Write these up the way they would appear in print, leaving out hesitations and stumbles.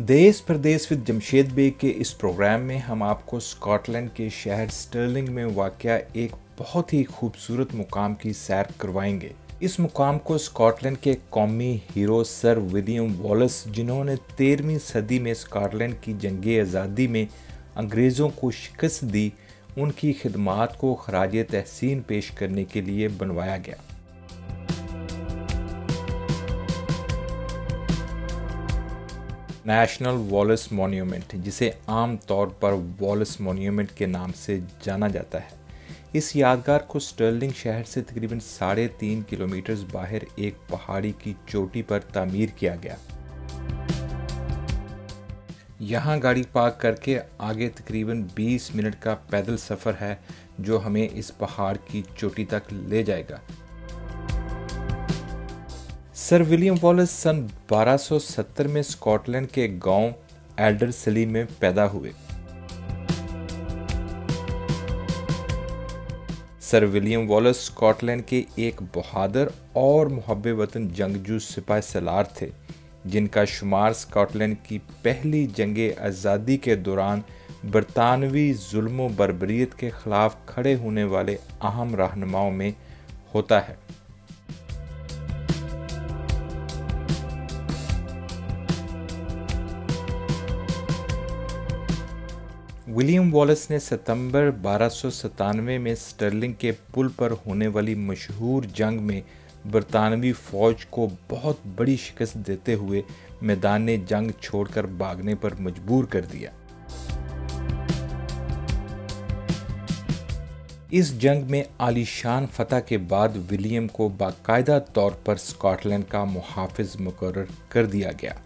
देश प्रदेश with Jamshed bag के इस प्रोग्राम में हम आपको स्कॉटलैंड के शहर स्टर्लिंग में वाक़या एक बहुत ही खूबसूरत मुकाम की सैर करवाएंगे। इस मुकाम को स्कॉटलैंड के कौमी हीरो सर विलियम वॉलस, जिन्होंने 13वीं सदी में स्कॉटलैंड की जंग आज़ादी में अंग्रेज़ों को शिकस्त दी, उनकी खिदमात को खराज तहसीन पेश करने के लिए बनवाया गया। नेशनल वॉलस मॉन्यूमेंट, जिसे आम तौर पर वॉलस मॉन्यूमेंट के नाम से जाना जाता है, इस यादगार को स्टर्लिंग शहर से तकरीबन 3.5 किलोमीटर बाहर एक पहाड़ी की चोटी पर तामीर किया गया। यहाँ गाड़ी पार्क करके आगे तकरीबन 20 मिनट का पैदल सफ़र है जो हमें इस पहाड़ की चोटी तक ले जाएगा। सर विलियम वॉलस सन 1270 में स्कॉटलैंड के गांव एल्डरसली में पैदा हुए। सर विलियम वॉलस स्कॉटलैंड के एक बहादुर और मुहब्बे वतन जंगजू सिपाही सलार थे, जिनका शुमार स्कॉटलैंड की पहली जंग आज़ादी के दौरान बरतानवी जुल्म बर्बरियत के खिलाफ खड़े होने वाले अहम रहनुमाओं में होता है। विलियम वॉलस ने सितंबर 1297 में स्टर्लिंग के पुल पर होने वाली मशहूर जंग में बरतानवी फ़ौज को बहुत बड़ी शिकस्त देते हुए मैदान जंग छोड़कर भागने पर मजबूर कर दिया। इस जंग में आलीशान फतह के बाद विलियम को बाकायदा तौर पर स्कॉटलैंड का मुहाफिज मुकर्रर कर दिया गया।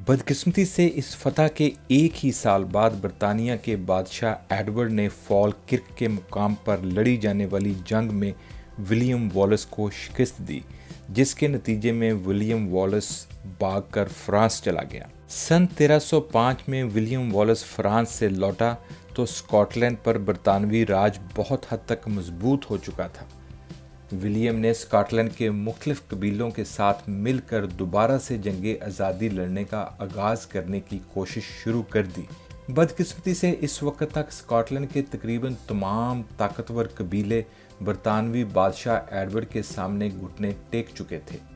बदकिस्मती से इस फतह के एक ही साल बाद बरतानिया के बादशाह एडवर्ड ने फॉलकिर्क के मुकाम पर लड़ी जाने वाली जंग में विलियम वॉलस को शिकस्त दी, जिसके नतीजे में विलियम वॉलस भागकर फ्रांस चला गया। सन 1305 में विलियम वॉलस फ्रांस से लौटा तो स्कॉटलैंड पर बरतानवी राज बहुत हद तक मजबूत हो चुका था। विलियम ने स्कॉटलैंड के मुख्तलिफ कबीलों के साथ मिलकर दोबारा से जंग आज़ादी लड़ने का आगाज़ करने की कोशिश शुरू कर दी। बदकिस्मती से इस वक्त तक स्कॉटलैंड के तकरीबन तमाम ताकतवर कबीले बरतानवी बादशाह एडवर्ड के सामने घुटने टेक चुके थे।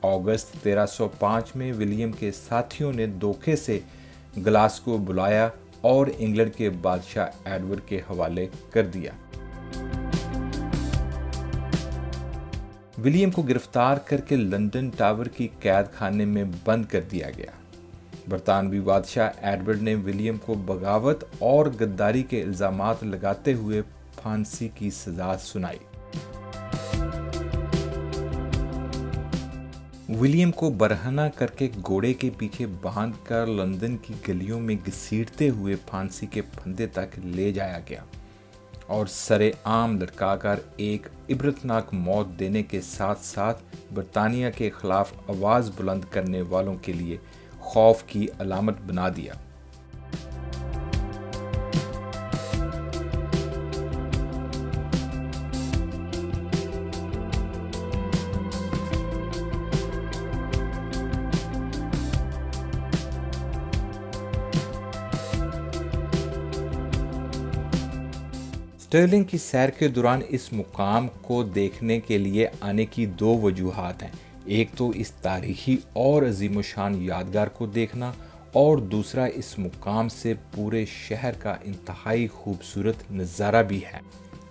अगस्त 1305 में विलियम के साथियों ने धोखे से ग्लासगो बुलाया और इंग्लैंड के बादशाह एडवर्ड के हवाले कर दिया। विलियम को गिरफ्तार करके लंदन टावर की कैद खाने में बंद कर दिया गया। बरतानवी बादशाह एडवर्ड ने विलियम को बगावत और गद्दारी के इल्जामात लगाते हुए फांसी की सजा सुनाई। विलियम को बरहना करके घोड़े के पीछे बांधकर लंदन की गलियों में घसीटते हुए फांसी के फंदे तक ले जाया गया और सरेआम लटकाकर एक इबरतनाक मौत देने के साथ साथ बरतानिया के खिलाफ आवाज़ बुलंद करने वालों के लिए खौफ की अलामत बना दिया। स्टर्लिंग की सैर के दौरान इस मुकाम को देखने के लिए आने की दो वजूहात हैं। एक तो इस तारीखी और अजीमशान यादगार को देखना और दूसरा इस मुकाम से पूरे शहर का इंतहाई खूबसूरत नज़ारा भी है।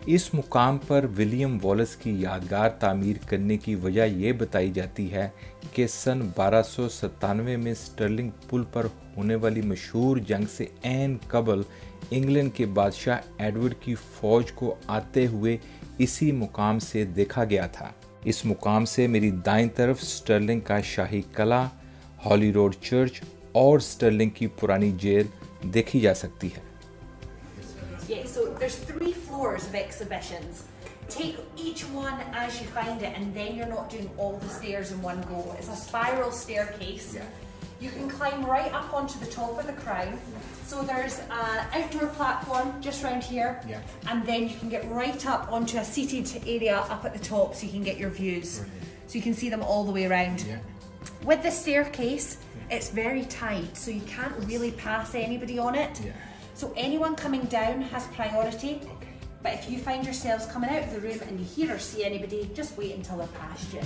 इस मुकाम पर विलियम वॉलस की यादगार तामीर करने की वजह यह बताई जाती है कि सन 1297 में स्टर्लिंग पुल पर होने वाली मशहूर जंग से ऐन कबल इंग्लैंड के बादशाह एडवर्ड की फ़ौज को आते हुए इसी मुकाम से देखा गया था। इस मुकाम से मेरी दाईं तरफ स्टर्लिंग का शाही कला, हॉली रोड चर्च और स्टर्लिंग की पुरानी जेल देखी जा सकती है। Yeah, so there's 3 floors of exhibitions. Take each one as you find it, and then you're not doing all the stairs in one go. It's a spiral staircase. Yeah. You can climb right up onto the top of the crown. So there's an outdoor platform just around here, Yeah. and then you can get right up onto a seated area up at the top so you can get your views. Brilliant. So you can see them all the way around. Yeah. With the staircase, it's very tight, so you can't really pass anybody on it. Yeah. So anyone coming down has priority. Okay. But if you find yourselves coming out of the room and you hear or see anybody, just wait until they're past you.